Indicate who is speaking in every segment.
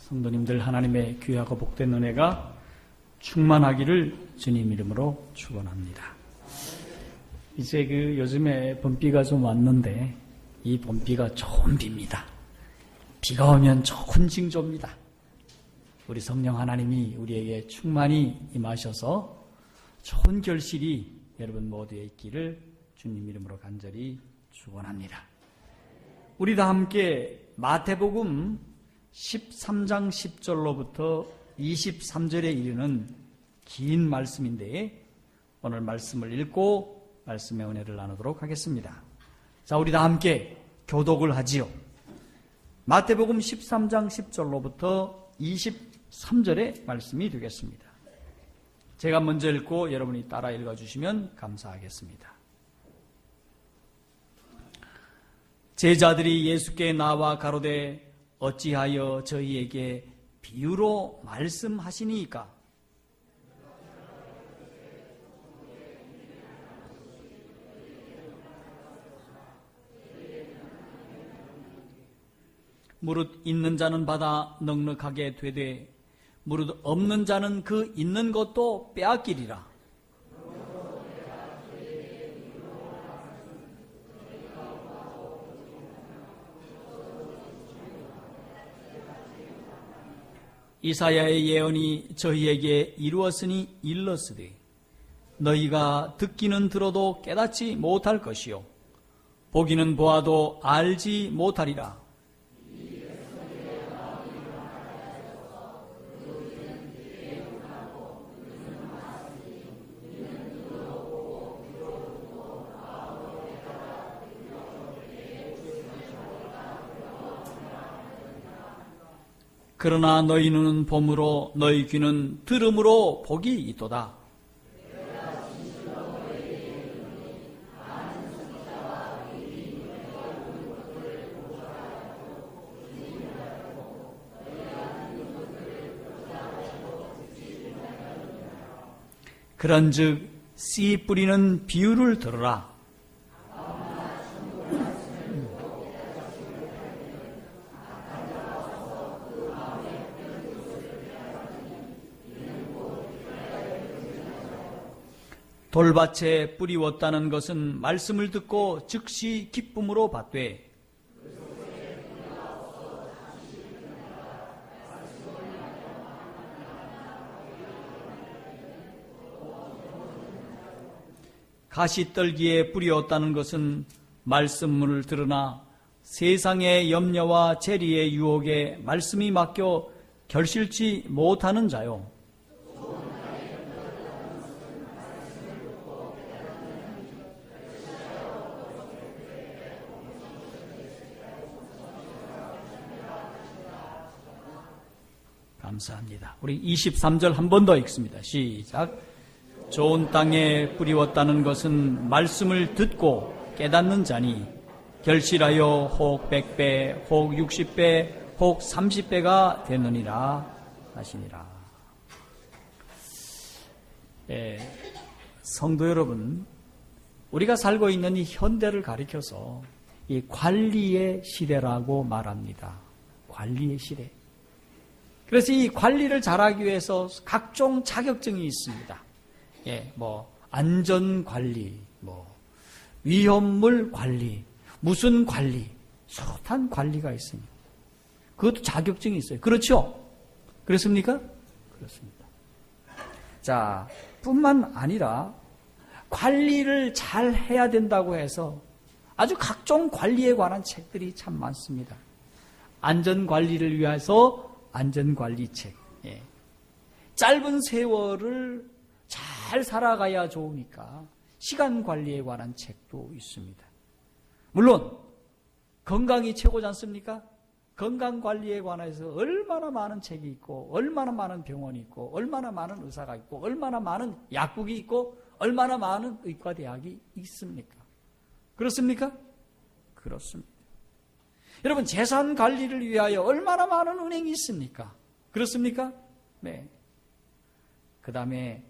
Speaker 1: 성도님들 하나님의 귀하고 복된 은혜가 충만하기를 주님 이름으로 축원합니다. 이제 요즘에 봄비가 좀 왔는데 이 봄비가 좋은 비입니다. 비가 오면 좋은 징조입니다. 우리 성령 하나님이 우리에게 충만히 임하셔서 좋은 결실이 여러분 모두에 있기를 주님 이름으로 간절히 축원합니다. 우리 다 함께 마태복음 13장 10절로부터 23절에 이르는 긴 말씀인데 오늘 말씀을 읽고 말씀의 은혜를 나누도록 하겠습니다. 자, 우리 다 함께 교독을 하지요. 마태복음 13장 10절로부터 23절의 말씀이 되겠습니다. 제가 먼저 읽고 여러분이 따라 읽어주시면 감사하겠습니다. 제자들이 예수께 나와 가로되 어찌하여 저희에게 비유로 말씀하시니이까? 무릇 있는 자는 받아 넉넉하게 되되 무릇 없는 자는 그 있는 것도 빼앗기리라. 이사야의 예언이 저희에게 이루었으니 일렀으되 너희가 듣기는 들어도 깨닫지 못할 것이요 보기는 보아도 알지 못하리라. 그러나 너희 눈은 봄으로 너희 귀는 들음으로 복이 있도다. 그런즉 씨 뿌리는 비유를 들으라. 돌밭에 뿌리웠다는 것은 말씀을 듣고 즉시 기쁨으로 받되 가시떨기에 뿌리웠다는 것은 말씀을 들으나 세상의 염려와 재리의 유혹에 말씀이 맡겨 결실치 못하는 자요. 감사합니다. 우리 23절 한 번 더 읽습니다. 시작. 좋은 땅에 뿌리웠다는 것은 말씀을 듣고 깨닫는 자니 결실하여 혹 100배, 혹 60배, 혹 30배가 되느니라 하시니라. 성도 여러분, 우리가 살고 있는 이 현대를 가리켜서 이 관리의 시대라고 말합니다. 관리의 시대. 그래서 이 관리를 잘하기 위해서 각종 자격증이 있습니다. 안전관리, 위험물 관리, 무슨 관리, 숱한 관리가 있습니다. 그것도 자격증이 있어요. 그렇죠? 그렇습니까? 그렇습니다. 자, 뿐만 아니라 관리를 잘 해야 된다고 해서 아주 각종 관리에 관한 책들이 참 많습니다. 안전관리를 위해서 안전관리책. 짧은 세월을 잘 살아가야 좋으니까 시간관리에 관한 책도 있습니다. 물론 건강이 최고지 않습니까? 건강관리에 관해서 얼마나 많은 책이 있고 얼마나 많은 병원이 있고 얼마나 많은 의사가 있고 얼마나 많은 약국이 있고 얼마나 많은 의과대학이 있습니까? 그렇습니까? 그렇습니다. 여러분, 재산 관리를 위하여 얼마나 많은 은행이 있습니까? 그렇습니까? 네. 그 다음에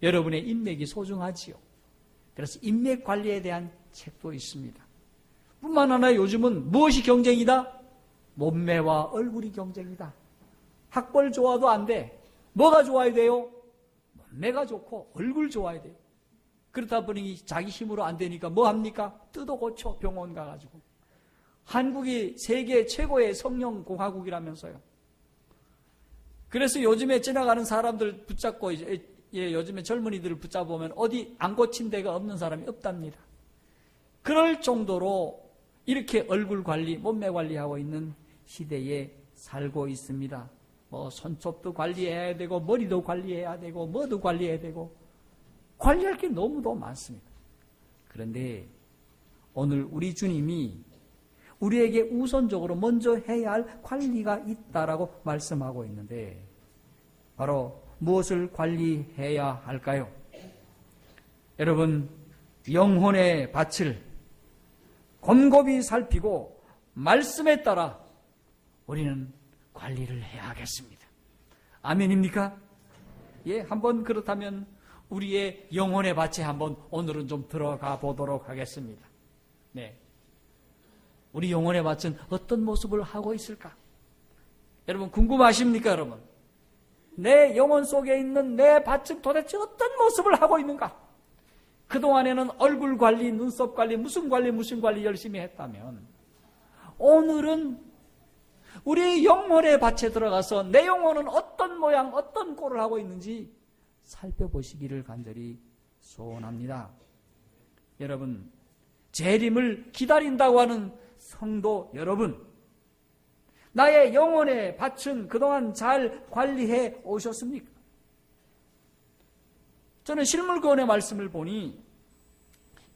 Speaker 1: 여러분의 인맥이 소중하지요. 그래서 인맥 관리에 대한 책도 있습니다. 뿐만 아니라 요즘은 무엇이 경쟁이다? 몸매와 얼굴이 경쟁이다. 학벌 좋아도 안 돼. 뭐가 좋아야 돼요? 몸매가 좋고 얼굴 좋아야 돼요. 그렇다 보니 자기 힘으로 안 되니까 뭐 합니까? 뜯어 고쳐 병원 가가지고. 한국이 세계 최고의 성형공화국이라면서요. 그래서 요즘에 지나가는 사람들 붙잡고 요즘에 젊은이들을 붙잡으면 어디 안 고친 데가 없는 사람이 없답니다. 그럴 정도로 이렇게 얼굴 관리, 몸매 관리하고 있는 시대에 살고 있습니다. 뭐 손톱도 관리해야 되고 머리도 관리해야 되고 뭐도 관리해야 되고 관리할 게 너무도 많습니다. 그런데 오늘 우리 주님이 우리에게 우선적으로 먼저 해야 할 관리가 있다라고 말씀하고 있는데 바로 무엇을 관리해야 할까요? 여러분, 영혼의 밭을 곰곰이 살피고 말씀에 따라 우리는 관리를 해야 하겠습니다. 아멘입니까? 예, 한번 그렇다면 우리의 영혼의 밭에 한번 오늘은 좀 들어가 보도록 하겠습니다. 네. 우리 영혼의 밭은 어떤 모습을 하고 있을까? 여러분 궁금하십니까, 여러분? 내 영혼 속에 있는 내 밭은 도대체 어떤 모습을 하고 있는가? 그동안에는 얼굴 관리, 눈썹 관리, 무슨 관리 열심히 했다면 오늘은 우리 영혼의 밭에 들어가서 내 영혼은 어떤 모양, 어떤 꼴을 하고 있는지 살펴보시기를 간절히 소원합니다. 여러분, 재림을 기다린다고 하는 성도 여러분, 나의 영혼의 밭은 그동안 잘 관리해 오셨습니까? 저는 실물구원의 말씀을 보니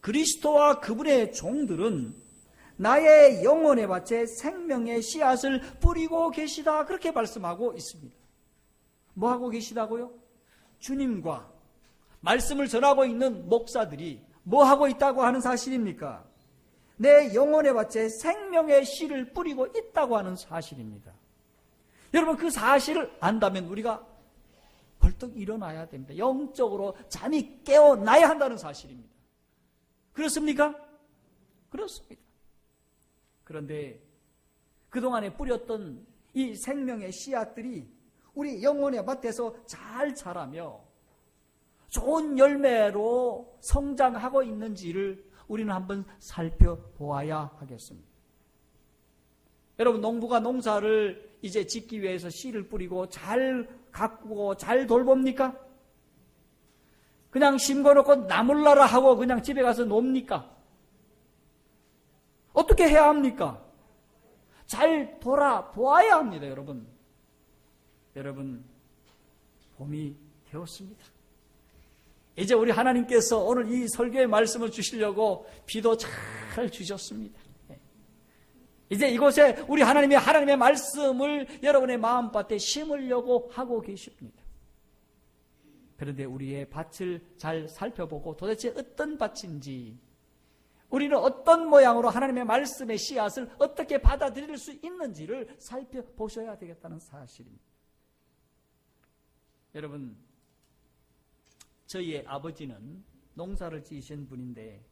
Speaker 1: 그리스도와 그분의 종들은 나의 영혼의 밭에 생명의 씨앗을 뿌리고 계시다, 그렇게 말씀하고 있습니다. 뭐 하고 계시다고요? 주님과 말씀을 전하고 있는 목사들이 뭐 하고 있다고 하는 사실입니까? 내 영혼의 밭에 생명의 씨를 뿌리고 있다고 하는 사실입니다. 여러분, 그 사실을 안다면 우리가 벌떡 일어나야 됩니다. 영적으로 잠이 깨어나야 한다는 사실입니다. 그렇습니까? 그렇습니다. 그런데 그동안에 뿌렸던 이 생명의 씨앗들이 우리 영혼의 밭에서 잘 자라며 좋은 열매로 성장하고 있는지를 우리는 한번 살펴보아야 하겠습니다. 여러분, 농부가 농사를 이제 짓기 위해서 씨를 뿌리고 잘 가꾸고 잘 돌봅니까? 그냥 심겨놓고 나물나라 하고 그냥 집에 가서 놉니까? 어떻게 해야 합니까? 잘 돌아보아야 합니다, 여러분. 여러분, 봄이 되었습니다. 이제 우리 하나님께서 오늘 이 설교의 말씀을 주시려고 비도 잘 주셨습니다. 이제 이곳에 우리 하나님의 말씀을 여러분의 마음밭에 심으려고 하고 계십니다. 그런데 우리의 밭을 잘 살펴보고 도대체 어떤 밭인지, 우리는 어떤 모양으로 하나님의 말씀의 씨앗을 어떻게 받아들일 수 있는지를 살펴보셔야 되겠다는 사실입니다. 여러분, 저희의 아버지는 농사를 지으신 분인데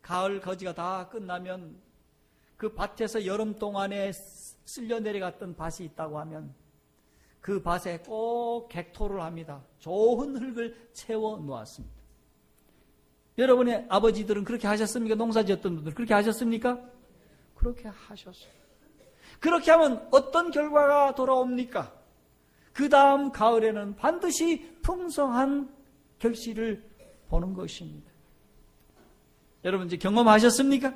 Speaker 1: 가을 거지가 다 끝나면 그 밭에서 여름 동안에 쓸려 내려갔던 밭이 있다고 하면 그 밭에 꼭 객토를 합니다. 좋은 흙을 채워 놓았습니다. 여러분의 아버지들은 그렇게 하셨습니까? 농사 지었던 분들 그렇게 하셨습니까? 그렇게 하셨어요. 그렇게 하면 어떤 결과가 돌아옵니까? 그 다음 가을에는 반드시 풍성한 결실을 보는 것입니다. 여러분 이제 경험하셨습니까?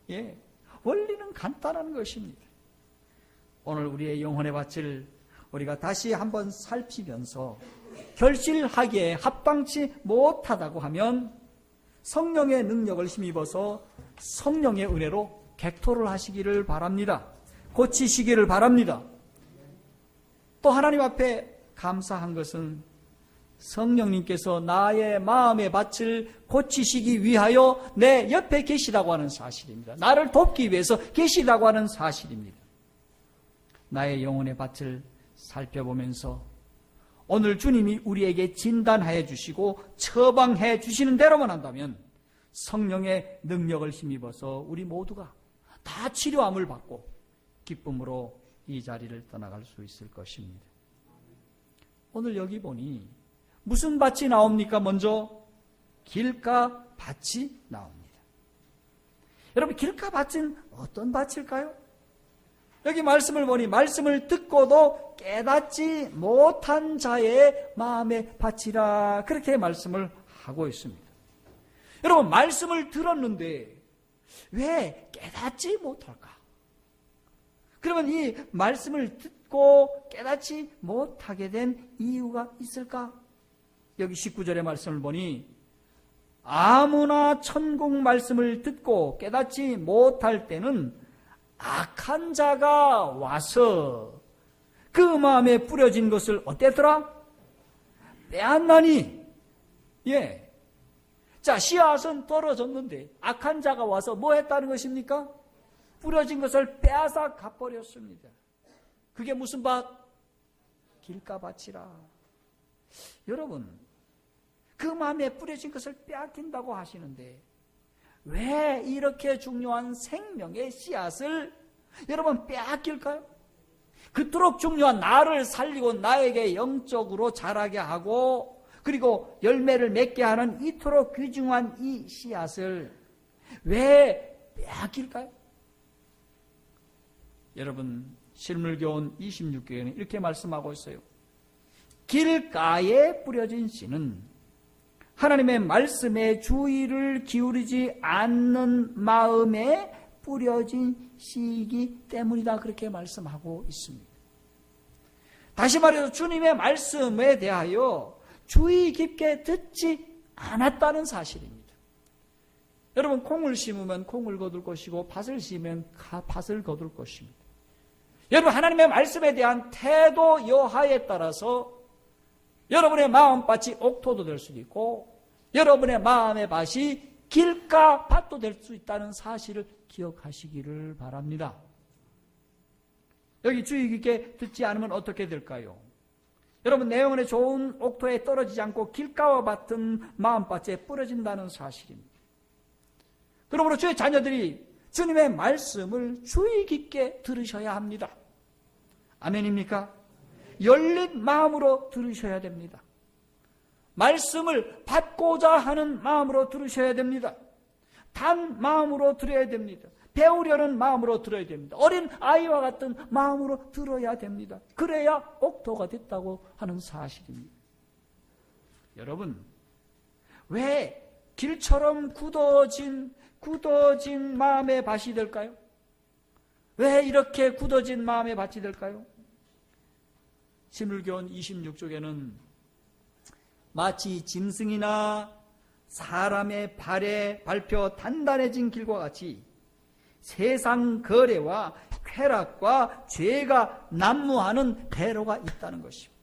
Speaker 1: 예. 원리는 간단한 것입니다. 오늘 우리의 영혼의 밭을 우리가 다시 한번 살피면서 결실하기에 합당치 못하다고 하면 성령의 능력을 힘입어서 성령의 은혜로 객토를 하시기를 바랍니다. 고치시기를 바랍니다. 또 하나님 앞에 감사한 것은 성령님께서 나의 마음의 밭을 고치시기 위하여 내 옆에 계시다고 하는 사실입니다. 나를 돕기 위해서 계시다고 하는 사실입니다. 나의 영혼의 밭을 살펴보면서 오늘 주님이 우리에게 진단해 주시고 처방해 주시는 대로만 한다면 성령의 능력을 힘입어서 우리 모두가 다 치료함을 받고 기쁨으로 이 자리를 떠나갈 수 있을 것입니다. 오늘 여기 보니 무슨 밭이 나옵니까? 먼저 길가 밭이 나옵니다. 여러분, 길가 밭은 어떤 밭일까요? 여기 말씀을 보니 말씀을 듣고도 깨닫지 못한 자의 마음의 밭이라, 그렇게 말씀을 하고 있습니다. 여러분, 말씀을 들었는데 왜 깨닫지 못할까? 그러면 이 말씀을 듣고 깨닫지 못하게 된 이유가 있을까? 여기 19절의 말씀을 보니 아무나 천국 말씀을 듣고 깨닫지 못할 때는 악한 자가 와서 그 마음에 뿌려진 것을 어땠더라? 빼앗나니. 예. 자, 씨앗은 떨어졌는데 악한 자가 와서 뭐 했다는 것입니까? 뿌려진 것을 빼앗아 가버렸습니다. 그게 무슨 밭? 길가밭이라. 여러분, 그 마음에 뿌려진 것을 빼앗긴다고 하시는데 왜 이렇게 중요한 생명의 씨앗을 여러분 빼앗길까요? 그토록 중요한 나를 살리고 나에게 영적으로 자라게 하고 그리고 열매를 맺게 하는 이토록 귀중한 이 씨앗을 왜 빼앗길까요? 여러분, 실물교훈 26교에는 이렇게 말씀하고 있어요. 길가에 뿌려진 씨는 하나님의 말씀에 주의를 기울이지 않는 마음에 뿌려진 씨이기 때문이다, 그렇게 말씀하고 있습니다. 다시 말해서 주님의 말씀에 대하여 주의 깊게 듣지 않았다는 사실입니다. 여러분, 콩을 심으면 콩을 거둘 것이고 밭을 심으면 밭을 거둘 것입니다. 여러분, 하나님의 말씀에 대한 태도 여하에 따라서 여러분의 마음밭이 옥토도 될 수도 있고 여러분의 마음의 밭이 길가 밭도 될 수 있다는 사실을 기억하시기를 바랍니다. 여기 주의 깊게 듣지 않으면 어떻게 될까요? 여러분, 내 영혼의 좋은 옥토에 떨어지지 않고 길가와 같은 마음밭에 뿌려진다는 사실입니다. 그러므로 주의 자녀들이 주님의 말씀을 주의 깊게 들으셔야 합니다. 아멘입니까? 열린 마음으로 들으셔야 됩니다. 말씀을 받고자 하는 마음으로 들으셔야 됩니다. 단 마음으로 들어야 됩니다. 배우려는 마음으로 들어야 됩니다. 어린 아이와 같은 마음으로 들어야 됩니다. 그래야 옥토가 됐다고 하는 사실입니다. 여러분, 왜 길처럼 굳어진 마음의 밭이 될까요? 왜 이렇게 굳어진 마음의 밭이 될까요? 실물교훈 26쪽에는 마치 짐승이나 사람의 발에 밟혀 단단해진 길과 같이 세상 거래와 쾌락과 죄가 난무하는 대로가 있다는 것입니다.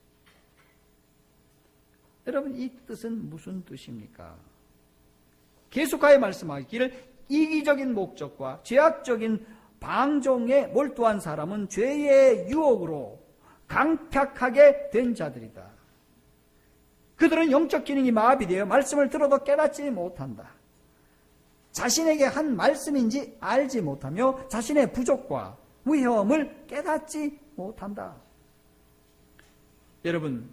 Speaker 1: 여러분, 이 뜻은 무슨 뜻입니까? 계속하여 말씀하기를 이기적인 목적과 죄악적인 방종에 몰두한 사람은 죄의 유혹으로 강팍하게 된 자들이다. 그들은 영적 기능이 마비되어 말씀을 들어도 깨닫지 못한다. 자신에게 한 말씀인지 알지 못하며 자신의 부족과 위험을 깨닫지 못한다. 여러분,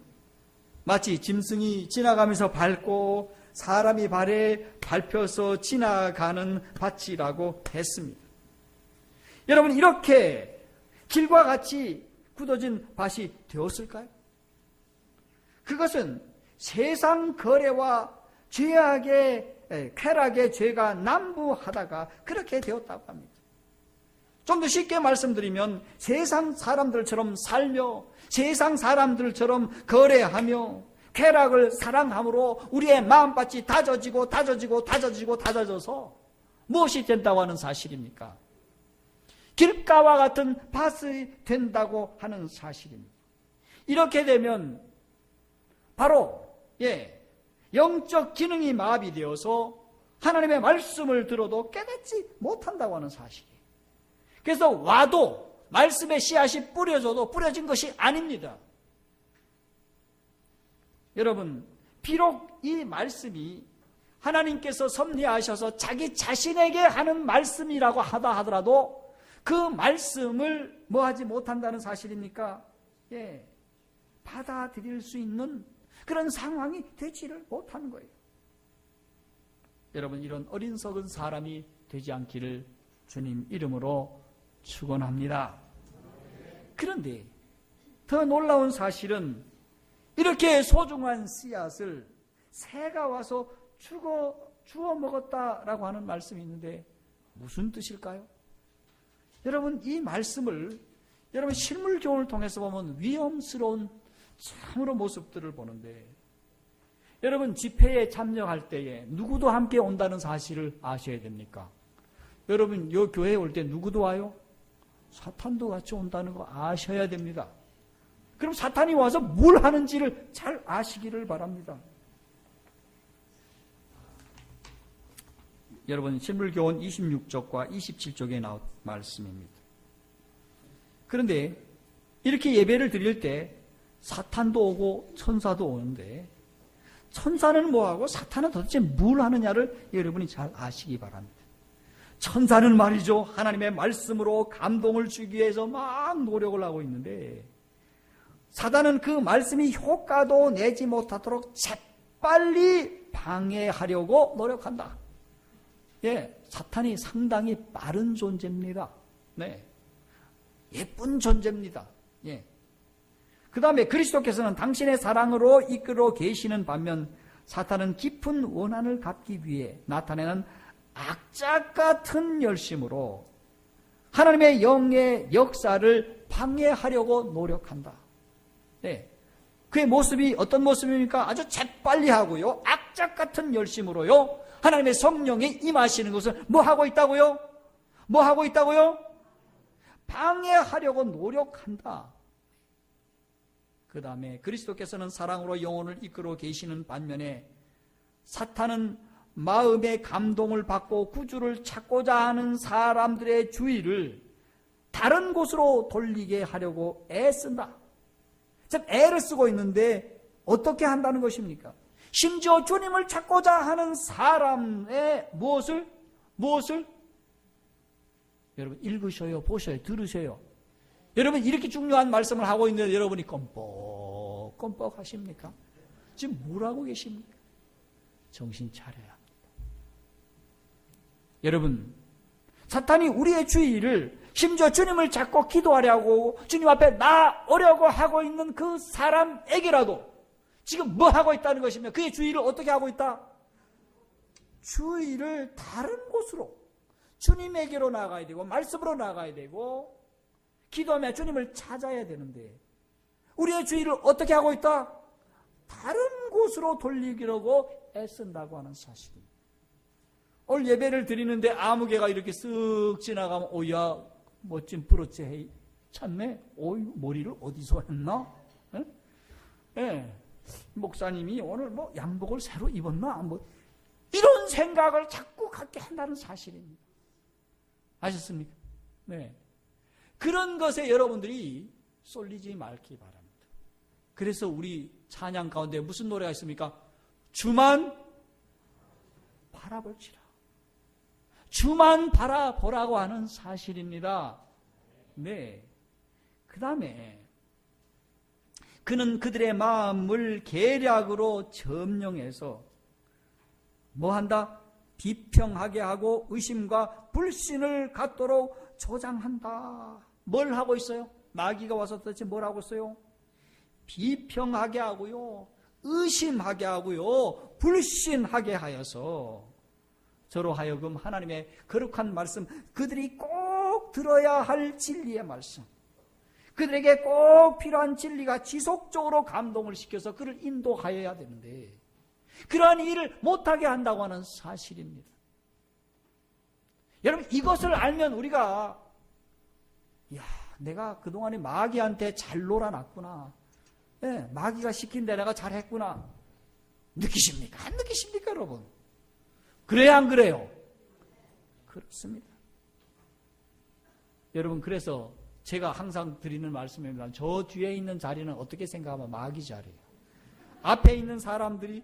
Speaker 1: 마치 짐승이 지나가면서 밟고 사람이 발에 밟혀서 지나가는 밭이라고 했습니다. 여러분, 이렇게 길과 같이 굳어진 밭이 되었을까요? 그것은 세상 거래와 죄악의 쾌락의 죄가 난무하다가 그렇게 되었다고 합니다. 좀 더 쉽게 말씀드리면 세상 사람들처럼 살며 세상 사람들처럼 거래하며 쾌락을 사랑함으로 우리의 마음밭이 다져져서 무엇이 된다고 하는 사실입니까? 길가와 같은 밭이 된다고 하는 사실입니다. 이렇게 되면 바로 영적 기능이 마비되어서 하나님의 말씀을 들어도 깨닫지 못한다고 하는 사실이에요. 그래서 와도 말씀의 씨앗이 뿌려져도 뿌려진 것이 아닙니다. 여러분, 비록 이 말씀이 하나님께서 섭리하셔서 자기 자신에게 하는 말씀이라고 하더라도 그 말씀을 뭐하지 못한다는 사실입니까? 받아들일 수 있는 그런 상황이 되지를 못하는 거예요. 여러분, 이런 어리석은 사람이 되지 않기를 주님 이름으로 축원합니다. 그런데 더 놀라운 사실은 이렇게 소중한 씨앗을 새가 와서 주워 먹었다라고 하는 말씀이 있는데 무슨 뜻일까요? 여러분, 이 말씀을 여러분 실물교훈을 통해서 보면 위험스러운 참으로 모습들을 보는데, 여러분 집회에 참여할 때에 누구도 함께 온다는 사실을 아셔야 됩니까? 여러분 요 교회에 올 때 누구도 와요? 사탄도 같이 온다는 거 아셔야 됩니다. 그럼 사탄이 와서 뭘 하는지를 잘 아시기를 바랍니다. 여러분 실물교훈 26쪽과 27쪽에 나온 말씀입니다. 그런데 이렇게 예배를 드릴 때 사탄도 오고 천사도 오는데, 천사는 뭐하고 사탄은 도대체 뭘 하느냐를 여러분이 잘 아시기 바랍니다. 천사는 말이죠, 하나님의 말씀으로 감동을 주기 위해서 막 노력을 하고 있는데, 사단은 그 말씀이 효과도 내지 못하도록 재빨리 방해하려고 노력한다. 사탄이 상당히 빠른 존재입니다. 예쁜 존재입니다. 그 다음에 그리스도께서는 당신의 사랑으로 이끌어 계시는 반면 사탄은 깊은 원한을 갚기 위해 나타내는 악작 같은 열심으로 하나님의 영의 역사를 방해하려고 노력한다. 그의 모습이 어떤 모습입니까? 아주 재빨리 하고요, 악작 같은 열심으로요, 하나님의 성령이 임하시는 것을 뭐 하고 있다고요? 뭐 하고 있다고요? 방해하려고 노력한다. 그 다음에 그리스도께서는 사랑으로 영혼을 이끌어 계시는 반면에 사탄은 마음의 감동을 받고 구주를 찾고자 하는 사람들의 주의를 다른 곳으로 돌리게 하려고 애쓴다. 즉 애를 쓰고 있는데 어떻게 한다는 것입니까? 심지어 주님을 찾고자 하는 사람의 무엇을? 여러분 읽으셔요, 보셔요, 들으셔요. 여러분 이렇게 중요한 말씀을 하고 있는데 여러분이 껌뻑 하십니까? 지금 뭘 하고 계십니까? 정신 차려야 합니다. 여러분, 사탄이 우리의 주의를 심지어 주님을 찾고 기도하려고 주님 앞에 나오려고 하고 있는 그 사람에게라도 지금 뭐 하고 있다는 것이며, 그의 주의를 어떻게 하고 있다? 주의를 다른 곳으로, 주님에게로 나가야 되고 말씀으로 나가야 되고 기도하며 주님을 찾아야 되는데, 우리의 주의를 어떻게 하고 있다? 다른 곳으로 돌리려고 애쓴다고 하는 사실입니다. 오늘 예배를 드리는데 아무 개가 이렇게 쓱 지나가면 오야 멋진 브로치 헤이 찾네? 오이 머리를 어디서 했나? 목사님이 오늘 뭐 양복을 새로 입었나? 뭐 이런 생각을 자꾸 갖게 한다는 사실입니다. 아셨습니까? 그런 것에 여러분들이 쏠리지 말기 바랍니다. 그래서 우리 찬양 가운데 무슨 노래가 있습니까? 주만 바라볼지라. 주만 바라보라고 하는 사실입니다. 그 다음에 그는 그들의 마음을 계략으로 점령해서 뭐한다? 비평하게 하고 의심과 불신을 갖도록 조장한다. 뭘 하고 있어요? 마귀가 와서 도대체 뭘 하고 있어요? 비평하게 하고요, 의심하게 하고요, 불신하게 하여서 저로 하여금 하나님의 거룩한 말씀, 그들이 꼭 들어야 할 진리의 말씀, 그들에게 꼭 필요한 진리가 지속적으로 감동을 시켜서 그를 인도하여야 되는데 그러한 일을 못하게 한다고 하는 사실입니다. 여러분 이것을 알면 우리가 내가 그동안에 마귀한테 잘 놀아놨구나, 마귀가 시킨 데 내가 잘했구나 느끼십니까? 안 느끼십니까 여러분? 그래요 안 그래요? 그렇습니다. 여러분 그래서 제가 항상 드리는 말씀입니다. 저 뒤에 있는 자리는 어떻게 생각하면 마귀 자리예요. 앞에 있는 사람들이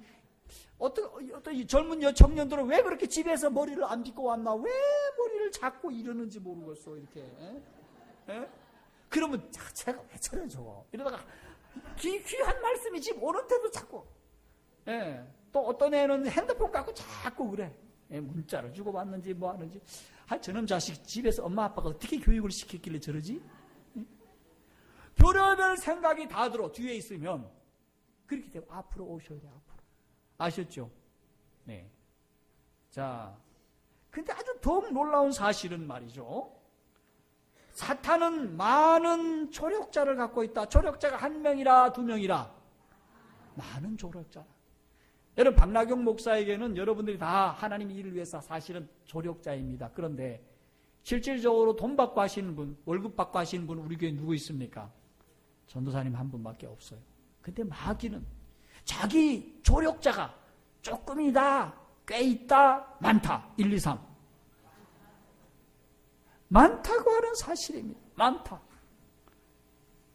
Speaker 1: 어떤 젊은 청년들은 왜 그렇게 집에서 머리를 안 빗고 왔나? 왜 머리를 왜 자꾸 이러는지 모르겠어, 이렇게. 에? 그러면 제가 왜 저래, 저거. 이러다가 귀한 말씀이 지금 오는데도 자꾸. 또 어떤 애는 핸드폰 갖고 자꾸 그래. 문자를 주고받는지 뭐 하는지. 저놈 자식 집에서 엄마 아빠가 어떻게 교육을 시켰길래 저러지? 별의별 생각이 다 들어, 뒤에 있으면. 그렇게 되면 앞으로 오셔야 돼, 앞으로. 아셨죠? 네. 자, 근데 아주 더욱 놀라운 사실은 말이죠. 사탄은 많은 조력자를 갖고 있다. 조력자가 1명이라 2명이라. 많은 조력자. 여러분, 박나경 목사에게는 여러분들이 다 하나님 일을 위해서 사실은 조력자입니다. 그런데 실질적으로 돈 받고 하시는 분, 월급 받고 하시는 분 우리 교회에 누구 있습니까? 전도사님 한 분밖에 없어요. 근데 마귀는 자기 조력자가 조금이다, 꽤 있다, 많다. 1, 2, 3. 많다고 하는 사실입니다. 많다.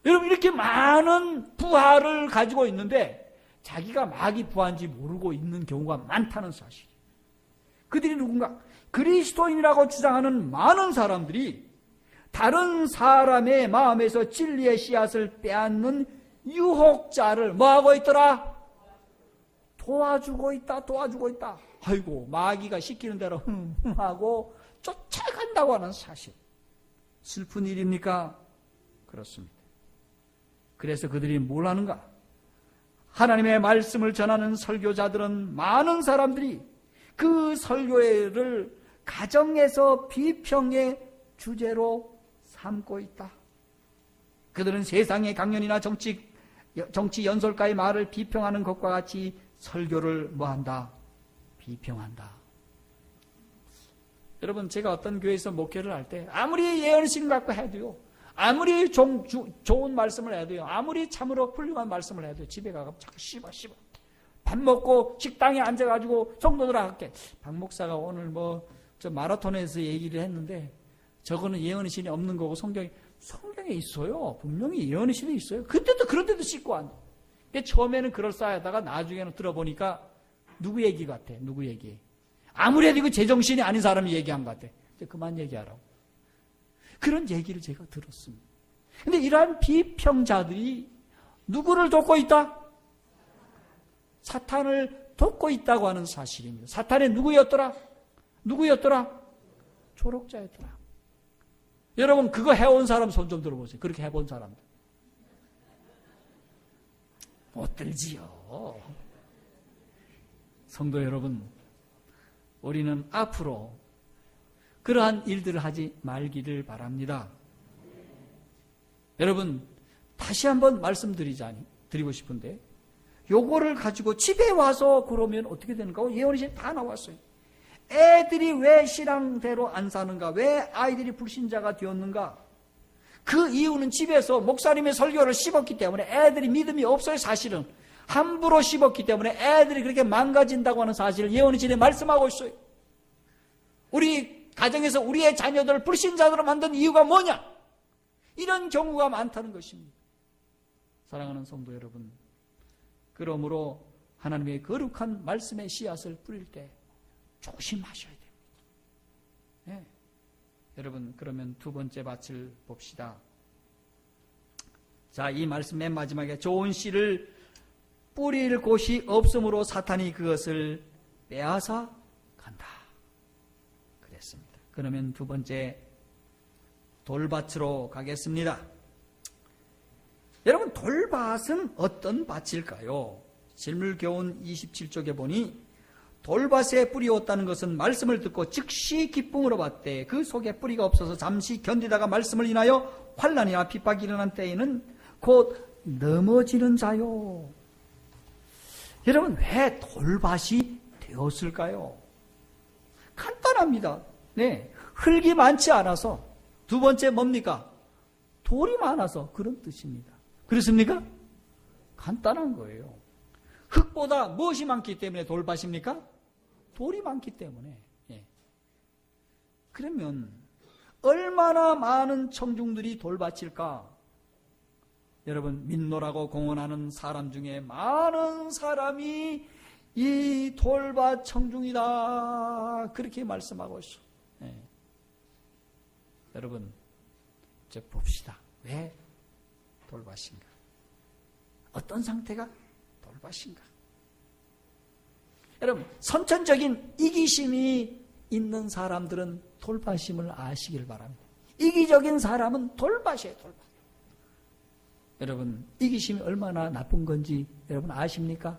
Speaker 1: 여러분, 이렇게 많은 부하를 가지고 있는데 자기가 마귀 부하인지 모르고 있는 경우가 많다는 사실이에요. 그들이 누군가? 그리스도인이라고 주장하는 많은 사람들이 다른 사람의 마음에서 진리의 씨앗을 빼앗는 유혹자를 뭐하고 있더라? 도와주고 있다, 도와주고 있다. 아이고, 마귀가 시키는 대로 흥하고 쫓아간다고 하는 사실. 슬픈 일입니까? 그렇습니다. 그래서 그들이 뭘 하는가? 하나님의 말씀을 전하는 설교자들은 많은 사람들이 그 설교를 가정에서 비평의 주제로 삼고 있다. 그들은 세상의 강연이나 정치 연설가의 말을 비평하는 것과 같이 설교를 뭐한다? 비평한다. 여러분, 제가 어떤 교회에서 목회를 할 때 아무리 예언신 갖고 해도요, 아무리 좋은 말씀을 해도요, 아무리 참으로 훌륭한 말씀을 해도요, 집에 가서 자꾸 씹어. 밥 먹고 식당에 앉아가지고 성도들한테 박 목사가 오늘 저 마라톤에서 얘기를 했는데 저거는 예언의 신이 없는 거고 성경에 있어요. 분명히 예언의 신이 있어요. 그때도 그런데도 씻고 앉아. 근데 처음에는 그럴싸하다가 나중에는 들어보니까 누구 얘기 같아? 누구 얘기? 아무래도 이거 제정신이 아닌 사람이 얘기한 것 같아. 이제 그만 얘기하라고. 그런 얘기를 제가 들었습니다. 근데 이러한 비평자들이 누구를 돕고 있다? 사탄을 돕고 있다고 하는 사실입니다. 사탄의 누구였더라? 조력자였더라. 여러분, 그거 해온 사람 손 좀 들어보세요. 그렇게 해본 사람들. 못 들지요. 성도 여러분, 우리는 앞으로 그러한 일들을 하지 말기를 바랍니다. 여러분, 다시 한번 드리고 싶은데, 요거를 가지고 집에 와서 그러면 어떻게 되는가? 예언이 다 나왔어요. 애들이 왜 신앙대로 안 사는가? 왜 아이들이 불신자가 되었는가? 그 이유는 집에서 목사님의 설교를 씹었기 때문에 애들이 믿음이 없어요, 사실은. 함부로 씹었기 때문에 애들이 그렇게 망가진다고 하는 사실을 예언의 진에 말씀하고 있어요. 우리 가정에서 우리의 자녀들을 불신자들로 만든 이유가 뭐냐? 이런 경우가 많다는 것입니다. 사랑하는 성도 여러분, 그러므로 하나님의 거룩한 말씀의 씨앗을 뿌릴 때 조심하셔야 됩니다. 네. 여러분, 그러면 두 번째 밭을 봅시다. 자, 이 말씀 맨 마지막에 좋은 씨를 뿌릴 곳이 없으므로 사탄이 그것을 빼앗아 간다. 그랬습니다. 그러면 두 번째 돌밭으로 가겠습니다. 여러분, 돌밭은 어떤 밭일까요? 실물교훈 27쪽에 보니 돌밭에 뿌리 없다는 것은 말씀을 듣고 즉시 기쁨으로 받되 그 속에 뿌리가 없어서 잠시 견디다가 말씀을 인하여 환난이나 핍박이 일어난 때에는 곧 넘어지는 자요. 여러분, 왜 돌밭이 되었을까요? 간단합니다. 네, 흙이 많지 않아서. 두 번째 뭡니까? 돌이 많아서. 그런 뜻입니다. 그렇습니까? 간단한 거예요. 흙보다 무엇이 많기 때문에 돌밭입니까? 돌이 많기 때문에. 예. 그러면 얼마나 많은 청중들이 돌밭일까? 여러분, 민노라고 공언하는 사람 중에 많은 사람이 이 돌밭 청중이다, 그렇게 말씀하고 있어. 예. 여러분, 이제 봅시다. 왜 돌밭인가? 어떤 상태가 돌밭인가? 여러분, 선천적인 이기심이 있는 사람들은 돌밭임을 아시길 바랍니다. 이기적인 사람은 돌밭이에요, 돌밭. 여러분, 이기심이 얼마나 나쁜 건지 여러분 아십니까?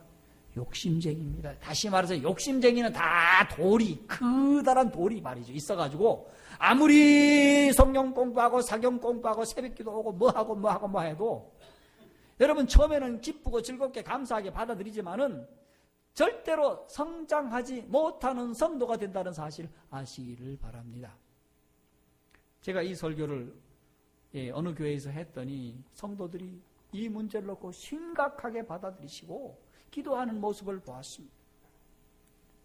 Speaker 1: 욕심쟁이입니다. 다시 말해서 욕심쟁이는 다 돌이, 커다란 돌이 말이죠. 있어가지고 아무리 성경 공부하고 사경 공부하고 새벽기도 오고 뭐 해도 여러분 처음에는 기쁘고 즐겁게 감사하게 받아들이지만은 절대로 성장하지 못하는 성도가 된다는 사실 아시기를 바랍니다. 제가 이 설교를 어느 교회에서 했더니 성도들이 이 문제를 놓고 심각하게 받아들이시고 기도하는 모습을 보았습니다.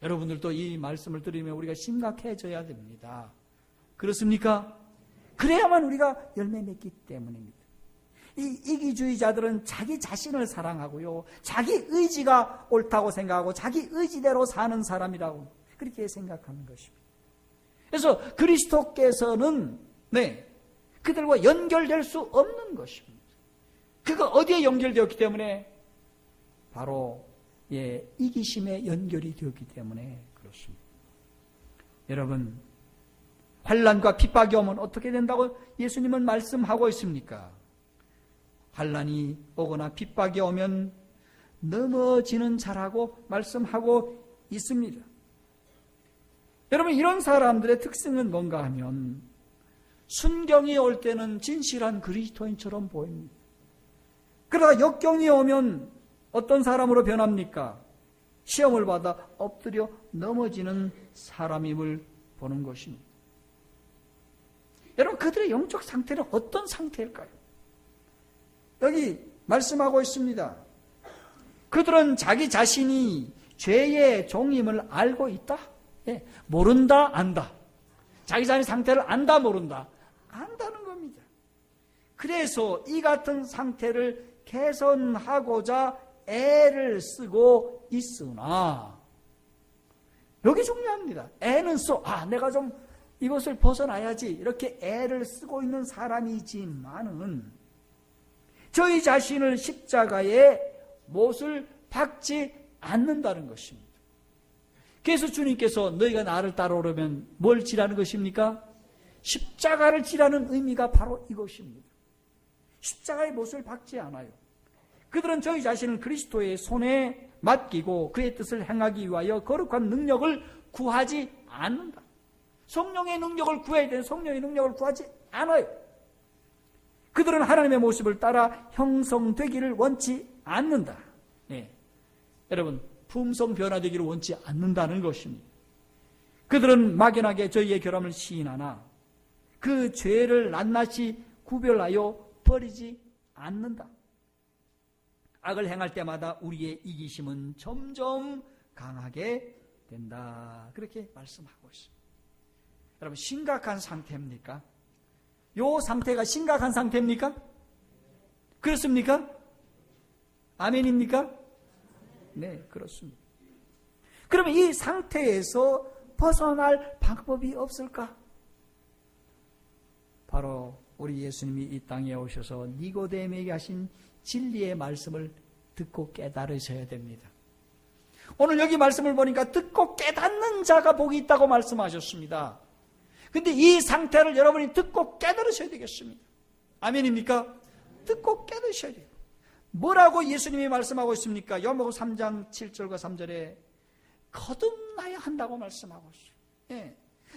Speaker 1: 여러분들도 이 말씀을 들으면 우리가 심각해져야 됩니다. 그렇습니까? 그래야만 우리가 열매 맺기 때문입니다. 이 이기주의자들은 자기 자신을 사랑하고요, 자기 의지가 옳다고 생각하고 자기 의지대로 사는 사람이라고 그렇게 생각하는 것입니다. 그래서 그리스도께서는 그들과 연결될 수 없는 것입니다. 그가 어디에 연결되었기 때문에? 바로 이기심에 연결이 되었기 때문에 그렇습니다. 여러분, 환난과 핍박이 오면 어떻게 된다고 예수님은 말씀하고 있습니까? 환난이 오거나 핍박이 오면 넘어지는 자라고 말씀하고 있습니다. 여러분, 이런 사람들의 특징은 뭔가 하면 순경이 올 때는 진실한 그리스도인처럼 보입니다. 그러다 역경이 오면 어떤 사람으로 변합니까? 시험을 받아 엎드려 넘어지는 사람임을 보는 것입니다. 여러분, 그들의 영적 상태는 어떤 상태일까요? 여기 말씀하고 있습니다. 그들은 자기 자신이 죄의 종임을 알고 있다? 모른다, 안다. 자기 자신의 상태를 안다, 모른다. 안다는 겁니다. 그래서 이 같은 상태를 개선하고자 애를 쓰고 있으나, 여기 중요합니다. 애는 내가 좀 이것을 벗어나야지 이렇게 애를 쓰고 있는 사람이지만은 저희 자신을 십자가에 못을 박지 않는다는 것입니다. 그래서 주님께서 너희가 나를 따라오려면 뭘 지라는 것입니까? 십자가를 지라는 의미가 바로 이것입니다. 십자가의 못을 박지 않아요. 그들은 저희 자신을 그리스도의 손에 맡기고 그의 뜻을 행하기 위하여 거룩한 능력을 구하지 않는다. 성령의 능력을 구해야 되는 성령의 능력을 구하지 않아요. 그들은 하나님의 모습을 따라 형성되기를 원치 않는다. 여러분, 품성 변화되기를 원치 않는다는 것입니다. 그들은 막연하게 저희의 결함을 시인하나 그 죄를 낱낱이 구별하여 버리지 않는다. 악을 행할 때마다 우리의 이기심은 점점 강하게 된다. 그렇게 말씀하고 있습니다. 여러분, 심각한 상태입니까? 요 상태가 심각한 상태입니까? 그렇습니까? 아멘입니까? 네, 그렇습니다. 그러면 이 상태에서 벗어날 방법이 없을까? 바로 우리 예수님이 이 땅에 오셔서 니고데모에게 하신 진리의 말씀을 듣고 깨달으셔야 됩니다. 오늘 여기 말씀을 보니까 듣고 깨닫는 자가 복이 있다고 말씀하셨습니다. 근데 이 상태를 여러분이 듣고 깨달으셔야 되겠습니다. 아멘입니까? 듣고 깨달으셔야 돼요. 뭐라고 예수님이 말씀하고 있습니까? 요한복음 3장 7절과 3절에 거듭나야 한다고 말씀하고 있어요.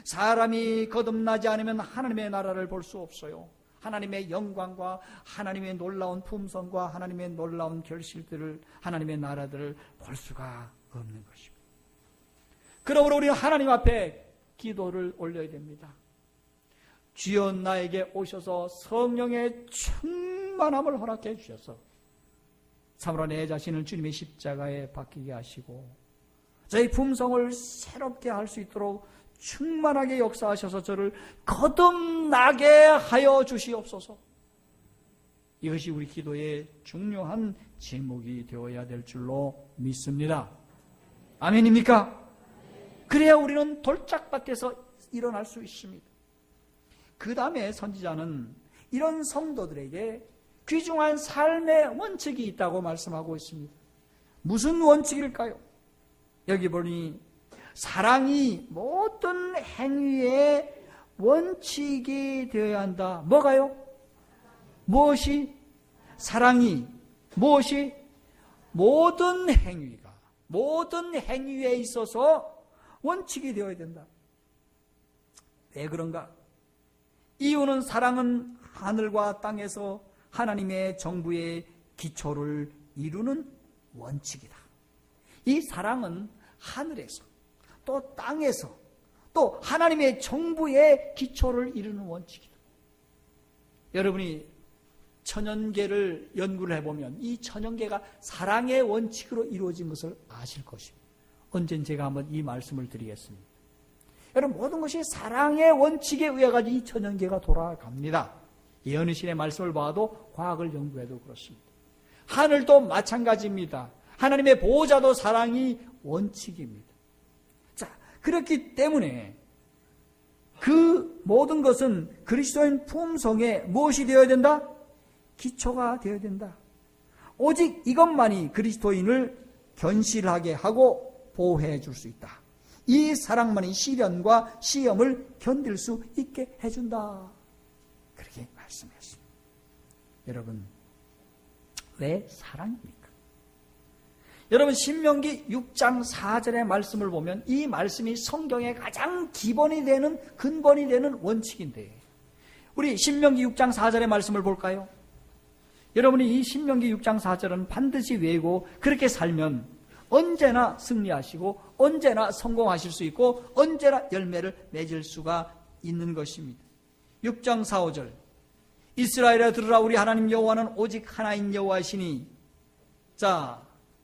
Speaker 1: 사람이 거듭나지 않으면 하나님의 나라를 볼 수 없어요. 하나님의 영광과 하나님의 놀라운 품성과 하나님의 놀라운 결실들을, 하나님의 나라들을 볼 수가 없는 것입니다. 그러므로 우리는 하나님 앞에 기도를 올려야 됩니다. 주여 나에게 오셔서 성령의 충만함을 허락해 주셔서 참으로 내 자신을 주님의 십자가에 박히게 하시고 저희 품성을 새롭게 할 수 있도록 충만하게 역사하셔서 저를 거듭나게 하여 주시옵소서. 이것이 우리 기도의 중요한 제목이 되어야 될 줄로 믿습니다. 아멘입니까? 그래야 우리는 돌짝밭에서 일어날 수 있습니다. 그 다음에 선지자는 이런 성도들에게 귀중한 삶의 원칙이 있다고 말씀하고 있습니다. 무슨 원칙일까요? 여기 보니 사랑이 모든 행위의 원칙이 되어야 한다. 뭐가요? 무엇이? 사랑이 무엇이? 모든 행위에 있어서 원칙이 되어야 된다. 왜 그런가? 이유는 사랑은 하늘과 땅에서 하나님의 정부의 기초를 이루는 원칙이다. 이 사랑은 하늘에서 또 땅에서 또 하나님의 정부의 기초를 이루는 원칙이다. 여러분이 천연계를 연구를 해보면 이 천연계가 사랑의 원칙으로 이루어진 것을 아실 것입니다. 언젠 제가 한번 이 말씀을 드리겠습니다. 여러분, 모든 것이 사랑의 원칙에 의해 가지고 이 천연계가 돌아갑니다. 예언의 말씀을 봐도 과학을 연구해도 그렇습니다. 하늘도 마찬가지입니다. 하나님의 보호자도 사랑이 원칙입니다. 자, 그렇기 때문에 그 모든 것은 그리스도인 품성에 무엇이 되어야 된다? 기초가 되어야 된다. 오직 이것만이 그리스도인을 견실하게 하고 보호해 줄 수 있다. 이 사랑만이 시련과 시험을 견딜 수 있게 해준다. 그렇게 말씀했습니다. 여러분, 왜 사랑입니까? 여러분, 신명기 6장 4절의 말씀을 보면 이 말씀이 성경의 가장 기본이 되는, 근본이 되는 원칙인데, 우리 신명기 6장 4절의 말씀을 볼까요? 여러분이 이 신명기 6장 4절은 반드시 외우고 그렇게 살면 언제나 승리하시고 언제나 성공하실 수 있고 언제나 열매를 맺을 수가 있는 것입니다. 6장 4, 5절 이스라엘아 들으라 우리 하나님 여호와는 오직 하나인 여호와시니. 자,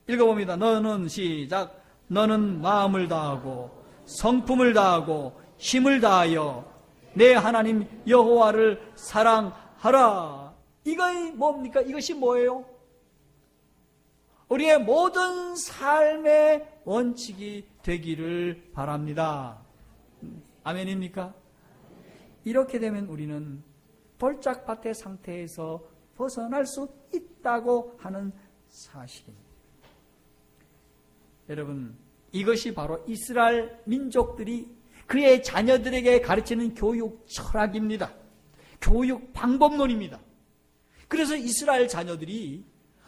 Speaker 1: 읽어봅니다. 너는 시작. 너는 마음을 다하고 성품을 다하고 힘을 다하여 내 하나님 여호와를 사랑하라. 이것이 뭡니까? 이것이 뭐예요? 우리의 모든 삶의 원칙이 되기를 바랍니다. 아멘입니까? 이렇게 되면 우리는 돌짝밭의 상태에서 벗어날 수 있다고 하는 사실입니다. 여러분, 이것이 바로 이스라엘 민족들이 그의 자녀들에게 가르치는 교육 철학입니다. 교육 방법론입니다. 그래서 이스라엘 자녀들이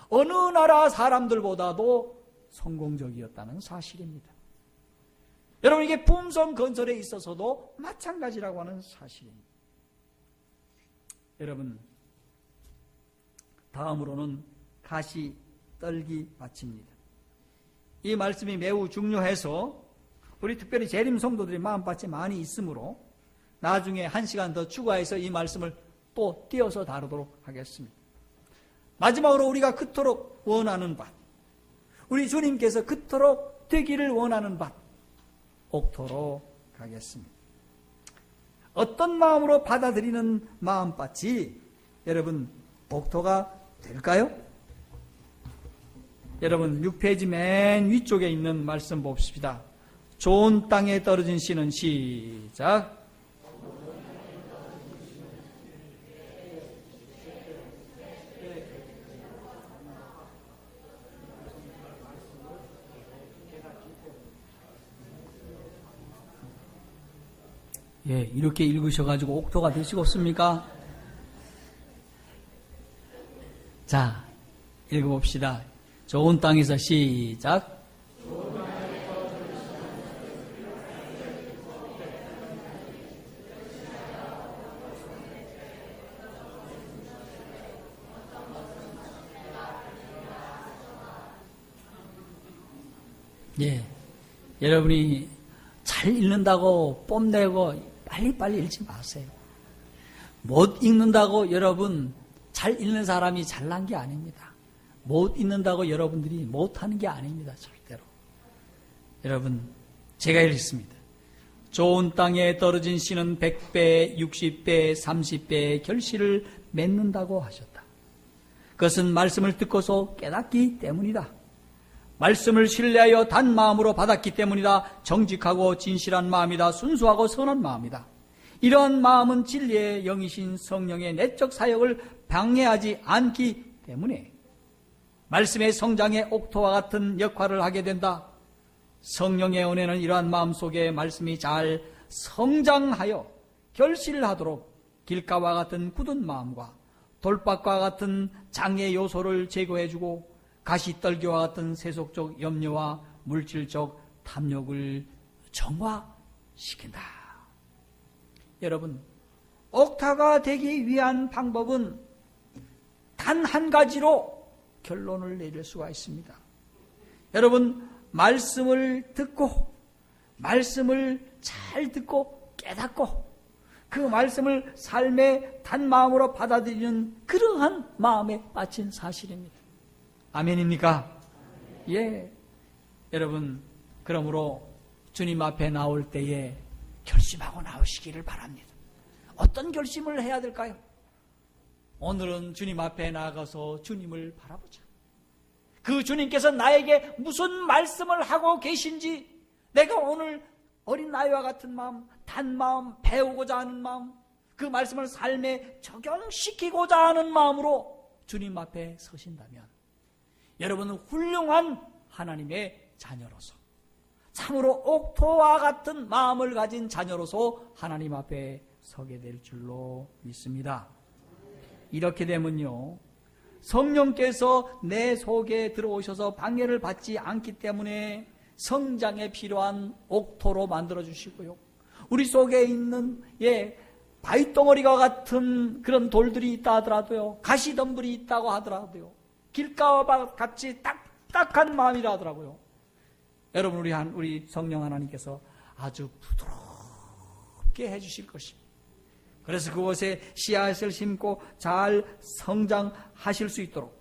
Speaker 1: 어느 나라 사람들보다도 성공적이었다는 사실입니다. 여러분, 이게 품성 건설에 있어서도 마찬가지라고 하는 사실입니다. 여러분, 다음으로는 가시 떨기 밭입니다. 이 말씀이 매우 중요해서 우리 특별히 재림 성도들이 마음밭이 많이 있으므로 나중에 1시간 더 추가해서 이 말씀을 또 띄어서 다루도록 하겠습니다. 마지막으로 우리가 그토록 원하는 밭, 우리 주님께서 그토록 되기를 원하는 밭, 옥토로 가겠습니다. 어떤 마음으로 받아들이는 마음밭이 여러분 옥토가 될까요? 여러분 6페이지 맨 위쪽에 있는 말씀 봅시다. 좋은 땅에 떨어진 씨는 시작. 예, 이렇게 읽으셔가지고 옥토가 되시겠습니까? 자, 읽어봅시다. 좋은 땅에서 시작. 예, 여러분이 잘 읽는다고 뽐내고 빨리빨리 읽지 마세요. 못 읽는다고 여러분 잘 읽는 사람이 잘난 게 아닙니다. 못 읽는다고 여러분들이 못하는 게 아닙니다. 절대로. 여러분, 제가 읽습니다. 좋은 땅에 떨어진 씨는 100배, 60배, 30배의 결실을 맺는다고 하셨다. 그것은 말씀을 듣고서 깨닫기 때문이다. 말씀을 신뢰하여 단 마음으로 받았기 때문이다. 정직하고 진실한 마음이다. 순수하고 선한 마음이다. 이러한 마음은 진리의 영이신 성령의 내적 사역을 방해하지 않기 때문에 말씀의 성장의 옥토와 같은 역할을 하게 된다. 성령의 은혜는 이러한 마음 속에 말씀이 잘 성장하여 결실을 하도록 길가와 같은 굳은 마음과 돌박과 같은 장애 요소를 제거해주고 가시떨기와 같은 세속적 염려와 물질적 탐욕을 정화시킨다. 여러분, 옥타가 되기 위한 방법은 단 한 가지로 결론을 내릴 수가 있습니다. 여러분, 말씀을 듣고 말씀을 잘 듣고 깨닫고 그 말씀을 삶의 단마음으로 받아들이는 그러한 마음에 빠진 사실입니다. 아멘입니까? 예. 여러분, 그러므로 주님 앞에 나올 때에 결심하고 나오시기를 바랍니다. 어떤 결심을 해야 될까요? 오늘은 주님 앞에 나가서 주님을 바라보자. 그 주님께서 나에게 무슨 말씀을 하고 계신지 내가 오늘 어린 아이와 같은 마음, 단마음, 배우고자 하는 마음, 그 말씀을 삶에 적용시키고자 하는 마음으로 주님 앞에 서신다면 여러분은 훌륭한 하나님의 자녀로서 참으로 옥토와 같은 마음을 가진 자녀로서 하나님 앞에 서게 될 줄로 믿습니다. 이렇게 되면요, 성령께서 내 속에 들어오셔서 방해를 받지 않기 때문에 성장에 필요한 옥토로 만들어 주시고요, 우리 속에 있는 바위덩어리와 같은 그런 돌들이 있다 하더라도요, 가시덤불이 있다고 하더라도요, 길가와 같이 딱딱한 마음이라 하더라고요. 여러분, 우리 성령 하나님께서 아주 부드럽게 해주실 것입니다. 그래서 그곳에 씨앗을 심고 잘 성장하실 수 있도록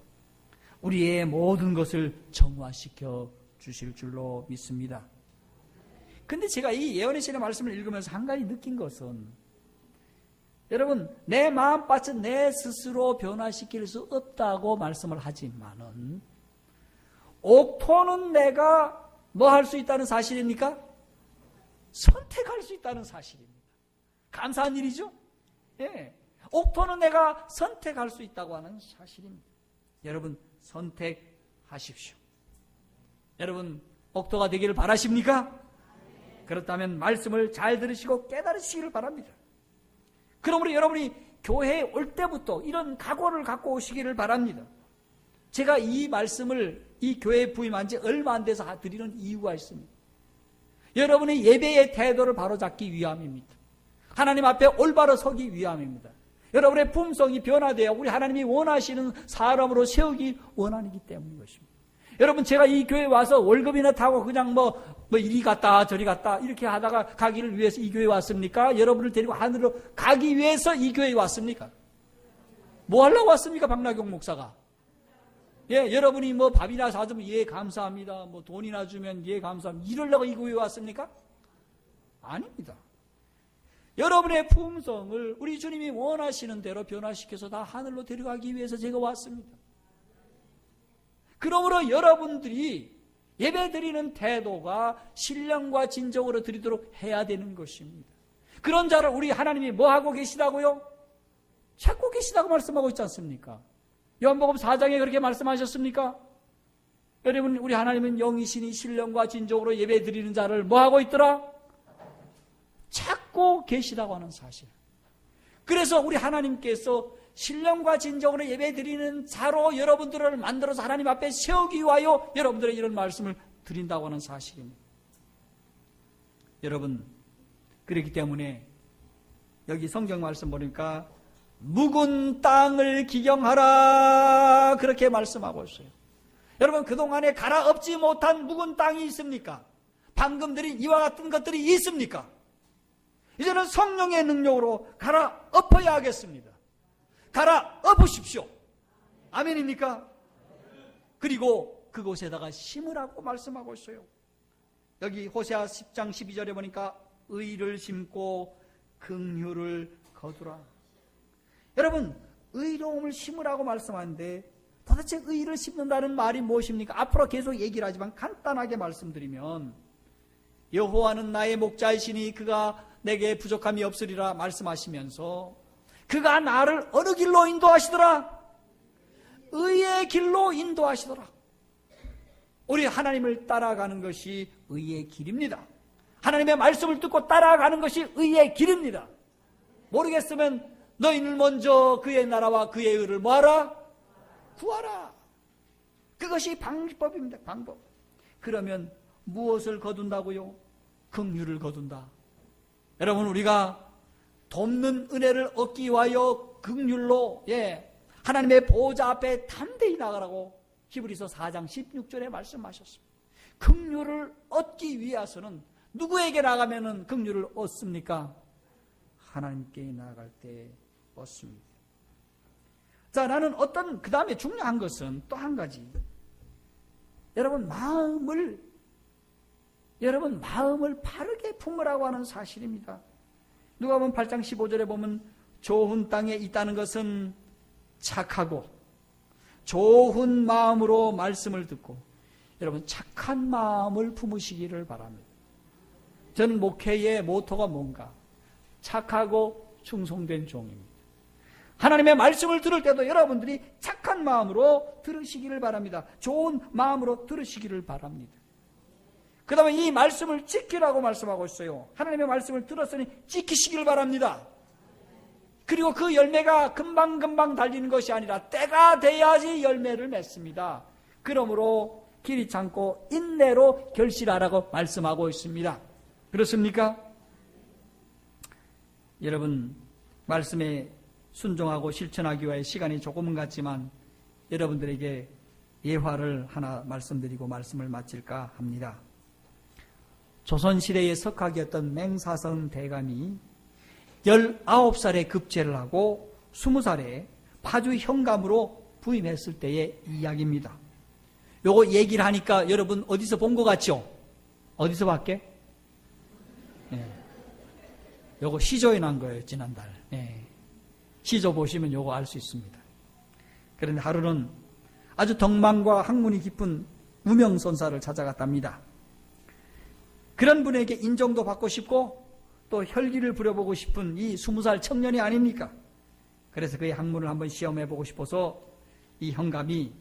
Speaker 1: 우리의 모든 것을 정화시켜 주실 줄로 믿습니다. 근데 제가 이 예언의 신의 말씀을 읽으면서 한 가지 느낀 것은, 여러분, 내 마음밭은 내 스스로 변화시킬 수 없다고 말씀을 하지만은 옥토는 내가 뭐 할 수 있다는 사실입니까? 선택할 수 있다는 사실입니다. 감사한 일이죠? 예. 옥토는 내가 선택할 수 있다고 하는 사실입니다. 여러분, 선택하십시오. 여러분, 옥토가 되기를 바라십니까? 그렇다면 말씀을 잘 들으시고 깨달으시기를 바랍니다. 그러므로 여러분이 교회에 올 때부터 이런 각오를 갖고 오시기를 바랍니다. 제가 이 말씀을 이 교회에 부임한 지 얼마 안 돼서 드리는 이유가 있습니다. 여러분의 예배의 태도를 바로잡기 위함입니다. 하나님 앞에 올바로 서기 위함입니다. 여러분의 품성이 변화되어 우리 하나님이 원하시는 사람으로 세우기 원하기 때문인 것입니다. 여러분, 제가 이 교회에 와서 월급이나 타고 그냥 뭐 이리 갔다 저리 갔다 이렇게 하다가 가기를 위해서 이 교회에 왔습니까? 여러분을 데리고 하늘로 가기 위해서 이 교회에 왔습니까? 뭐 하려고 왔습니까? 박나경 목사가. 예, 여러분이 뭐 밥이나 사주면 예 감사합니다, 뭐 돈이나 주면 예 감사합니다, 이러려고 이 교회에 왔습니까? 아닙니다. 여러분의 품성을 우리 주님이 원하시는 대로 변화시켜서 다 하늘로 데려가기 위해서 제가 왔습니다. 그러므로 여러분들이 예배드리는 태도가 신령과 진정으로 드리도록 해야 되는 것입니다. 그런 자를 우리 하나님이 뭐 하고 계시다고요? 찾고 계시다고 말씀하고 있지 않습니까? 요한복음 4장에 그렇게 말씀하셨습니까? 여러분, 우리 하나님은 영이시니 신령과 진정으로 예배드리는 자를 뭐 하고 있더라? 찾고 계시다고 하는 사실. 그래서 우리 하나님께서 신령과 진정으로 예배드리는 자로 여러분들을 만들어서 하나님 앞에 세우기 위하여 여러분들의 이런 말씀을 드린다고 하는 사실입니다. 여러분, 그렇기 때문에 여기 성경 말씀 보니까 묵은 땅을 기경하라 그렇게 말씀하고 있어요. 여러분, 그동안에 갈아엎지 못한 묵은 땅이 있습니까? 방금 드린 이와 같은 것들이 있습니까? 이제는 성령의 능력으로 갈아엎어야 하겠습니다. 갈아엎으십시오. 아멘입니까? 그리고 그곳에다가 심으라고 말씀하고 있어요. 여기 호세아 10장 12절에 보니까 의를 심고 긍휼을 거두라. 여러분, 의로움을 심으라고 말씀하는데 도대체 의를 심는다는 말이 무엇입니까? 앞으로 계속 얘기를 하지만 간단하게 말씀드리면, 여호와는 나의 목자이시니 그가 내게 부족함이 없으리라 말씀하시면서 그가 나를 어느 길로 인도하시더라? 의의 길로 인도하시더라. 우리 하나님을 따라가는 것이 의의 길입니다. 하나님의 말씀을 듣고 따라가는 것이 의의 길입니다. 모르겠으면 너희는 먼저 그의 나라와 그의 의를 뭐하라? 구하라. 그것이 방법입니다. 방법. 그러면 무엇을 거둔다고요? 긍휼을 거둔다. 여러분, 우리가 돕는 은혜를 얻기 위하여 긍휼로 하나님의 보좌 앞에 담대히 나가라고 히브리서 4장 16절에 말씀하셨습니다. 긍휼을 얻기 위해서는 누구에게 나가면은 긍휼을 얻습니까? 하나님께 나아갈 때 얻습니다. 자, 나는 그 다음에 중요한 것은 또 한 가지. 여러분 마음을 바르게 품으라고 하는 사실입니다. 누가복음 8장 15절에 보면 좋은 땅에 있다는 것은 착하고 좋은 마음으로 말씀을 듣고, 여러분 착한 마음을 품으시기를 바랍니다. 저는 목회의 모토가 뭔가? 착하고 충성된 종입니다. 하나님의 말씀을 들을 때도 여러분들이 착한 마음으로 들으시기를 바랍니다. 좋은 마음으로 들으시기를 바랍니다. 그 다음에 이 말씀을 지키라고 말씀하고 있어요. 하나님의 말씀을 들었으니 지키시기를 바랍니다. 그리고 그 열매가 금방금방 달리는 것이 아니라 때가 돼야지 열매를 맺습니다. 그러므로 길이 참고 인내로 결실하라고 말씀하고 있습니다. 그렇습니까? 여러분, 말씀에 순종하고 실천하기 위해 시간이 조금은 같지만 여러분들에게 예화를 하나 말씀드리고 말씀을 마칠까 합니다. 조선시대의 석학이었던 맹사성 대감이 19살에 급제를 하고 20살에 파주 현감으로 부임했을 때의 이야기입니다. 요거 얘기를 하니까 여러분 어디서 본 것 같죠? 어디서 봤게? 요거 시조에 난 거예요, 지난달. 시조 보시면 요거 알 수 있습니다. 그런데 하루는 아주 덕망과 학문이 깊은 무명선사를 찾아갔답니다. 그런 분에게 인정도 받고 싶고 또 혈기를 부려보고 싶은 이 20살 청년이 아닙니까? 그래서 그의 학문을 한번 시험해보고 싶어서 이 현감이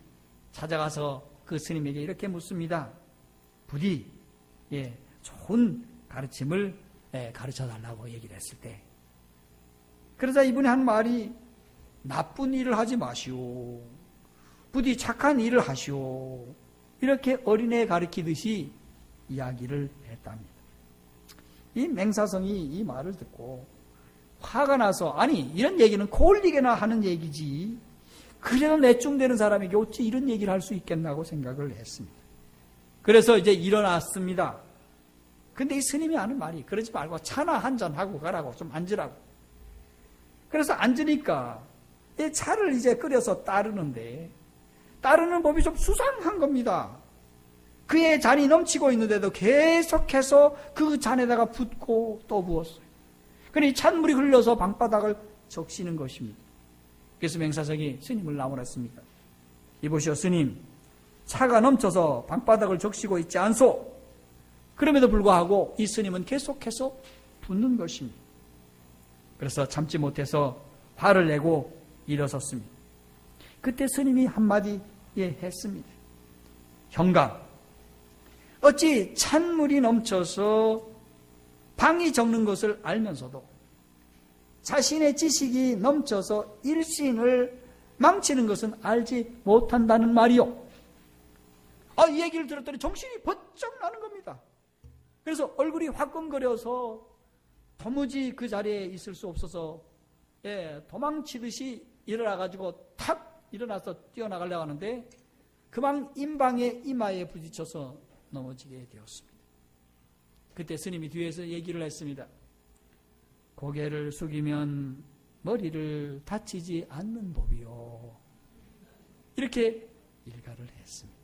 Speaker 1: 찾아가서 그 스님에게 이렇게 묻습니다. 부디 좋은 가르침을 가르쳐달라고 얘기를 했을 때, 그러자 이분이 한 말이 나쁜 일을 하지 마시오. 부디 착한 일을 하시오. 이렇게 어린애 가르치듯이 이야기를 했답니다. 이 맹사성이 이 말을 듣고 화가 나서, 아니 이런 얘기는 콜리게나 하는 얘기지 그래도 내중되는 사람에게 어찌 이런 얘기를 할 수 있겠나고 생각을 했습니다. 그래서 이제 일어났습니다. 근데 이 스님이 하는 말이 그러지 말고 차나 한잔 하고 가라고, 좀 앉으라고. 그래서 앉으니까 이 차를 이제 끓여서 따르는데 따르는 법이 좀 수상한 겁니다. 그의 잔이 넘치고 있는데도 계속해서 그 잔에다가 붓고 또 부었어요. 그러니 찬물이 흘러서 방바닥을 적시는 것입니다. 그래서 맹사성이 스님을 나무랐습니다. 이보시오 스님, 차가 넘쳐서 방바닥을 적시고 있지 않소? 그럼에도 불구하고 이 스님은 계속해서 붓는 것입니다. 그래서 참지 못해서 화를 내고 일어섰습니다. 그때 스님이 한마디 했습니다. 현감, 어찌 찬물이 넘쳐서 방이 적는 것을 알면서도 자신의 지식이 넘쳐서 일신을 망치는 것은 알지 못한다는 말이요. 이 얘기를 들었더니 정신이 번쩍 나는 겁니다. 그래서 얼굴이 화끈거려서 도무지 그 자리에 있을 수 없어서 도망치듯이 일어나가지고 탁 일어나서 뛰어나가려고 하는데 그만 임방의 이마에 부딪혀서 넘어지게 되었습니다. 그때 스님이 뒤에서 얘기를 했습니다. 고개를 숙이면 머리를 다치지 않는 법이요. 이렇게 일가를 했습니다.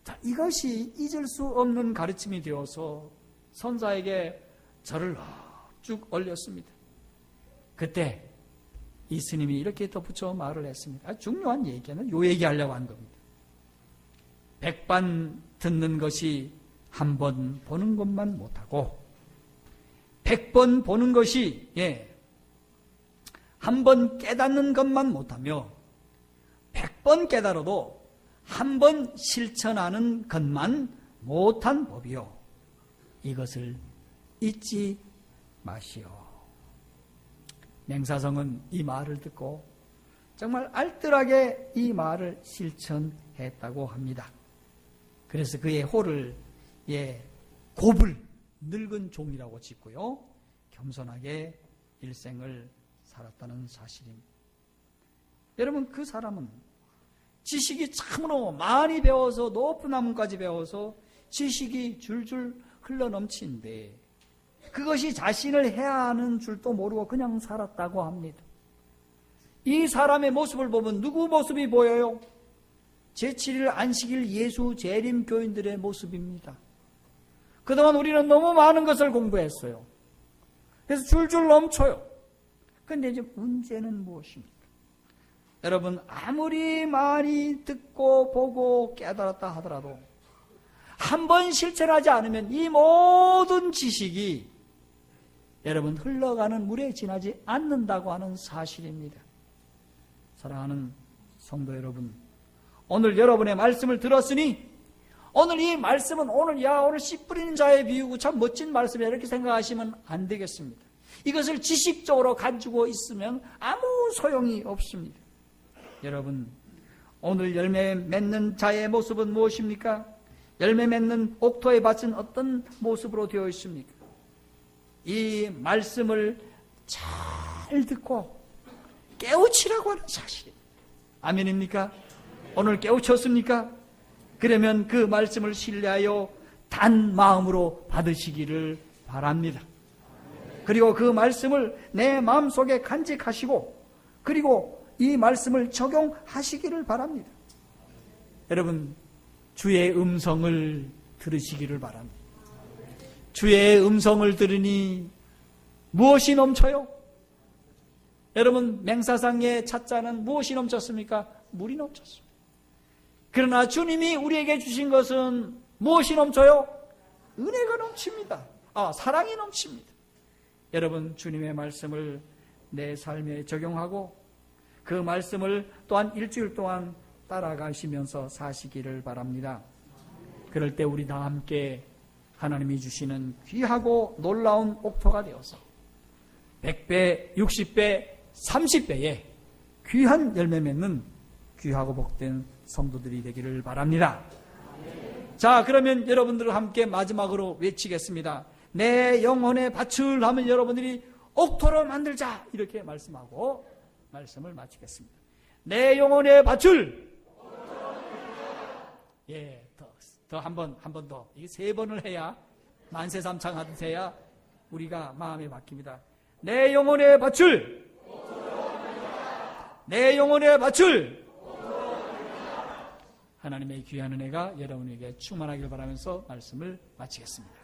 Speaker 1: 자, 이것이 잊을 수 없는 가르침이 되어서 선사에게 절을 쭉 올렸습니다. 그때 이 스님이 이렇게 덧붙여 말을 했습니다. 아주 중요한 얘기는 요 얘기하려고 한 겁니다. 백반 듣는 것이 한 번 보는 것만 못하고 100번 보는 것이 한 번 깨닫는 것만 못하며 100번 깨달아도 한 번 실천하는 것만 못한 법이요. 이것을 잊지 마시오. 맹사성은 이 말을 듣고 정말 알뜰하게 이 말을 실천했다고 합니다. 그래서 그의 호를 곱을 늙은 종이라고 짓고요. 겸손하게 일생을 살았다는 사실입니다. 여러분, 그 사람은 지식이 참으로 많이 배워서 높은 학문까지 배워서 지식이 줄줄 흘러넘치는데 그것이 자신을 해야 하는 줄도 모르고 그냥 살았다고 합니다. 이 사람의 모습을 보면 누구 모습이 보여요? 제7일 안식일 예수 재림 교인들의 모습입니다. 그동안 우리는 너무 많은 것을 공부했어요. 그래서 줄줄 넘쳐요. 그런데 이제 문제는 무엇입니까? 여러분, 아무리 많이 듣고 보고 깨달았다 하더라도 한 번 실천하지 않으면 이 모든 지식이 여러분 흘러가는 물에 지나지 않는다고 하는 사실입니다. 사랑하는 성도 여러분, 오늘 여러분의 말씀을 들었으니 오늘 이 말씀은 오늘 씨 뿌리는 자에 비유고 참 멋진 말씀이야 이렇게 생각하시면 안 되겠습니다. 이것을 지식적으로 가지고 있으면 아무 소용이 없습니다. 여러분, 오늘 열매 맺는 자의 모습은 무엇입니까? 열매 맺는 옥토의 밭은 어떤 모습으로 되어 있습니까? 이 말씀을 잘 듣고 깨우치라고 하는 사실입니다. 아멘입니까? 오늘 깨우쳤습니까? 그러면 그 말씀을 신뢰하여 단 마음으로 받으시기를 바랍니다. 그리고 그 말씀을 내 마음속에 간직하시고 그리고 이 말씀을 적용하시기를 바랍니다. 여러분, 주의 음성을 들으시기를 바랍니다. 주의 음성을 들으니 무엇이 넘쳐요? 여러분, 맹사상의 찻잔은 무엇이 넘쳤습니까? 물이 넘쳤습니다. 그러나 주님이 우리에게 주신 것은 무엇이 넘쳐요? 은혜가 넘칩니다. 사랑이 넘칩니다. 여러분, 주님의 말씀을 내 삶에 적용하고 그 말씀을 또한 일주일 동안 따라가시면서 사시기를 바랍니다. 그럴 때 우리 다 함께 하나님이 주시는 귀하고 놀라운 옥토가 되어서 100배, 60배, 30배의 귀한 열매 맺는 귀하고 복된 성도들이 되기를 바랍니다. 자, 그러면 여러분들과 함께 마지막으로 외치겠습니다. 내 영혼의 밭을 하면 여러분들이 옥토로 만들자 이렇게 말씀하고 말씀을 마치겠습니다. 내 영혼의 밭을 더 한 번 더. 이게 3번을 해야 만세삼창 하듯 해야 우리가 마음에 박힙니다. 내 영혼의 밭을 내 영혼의 밭을 하나님의 귀한 은혜가 여러분에게 충만하길 바라면서 말씀을 마치겠습니다.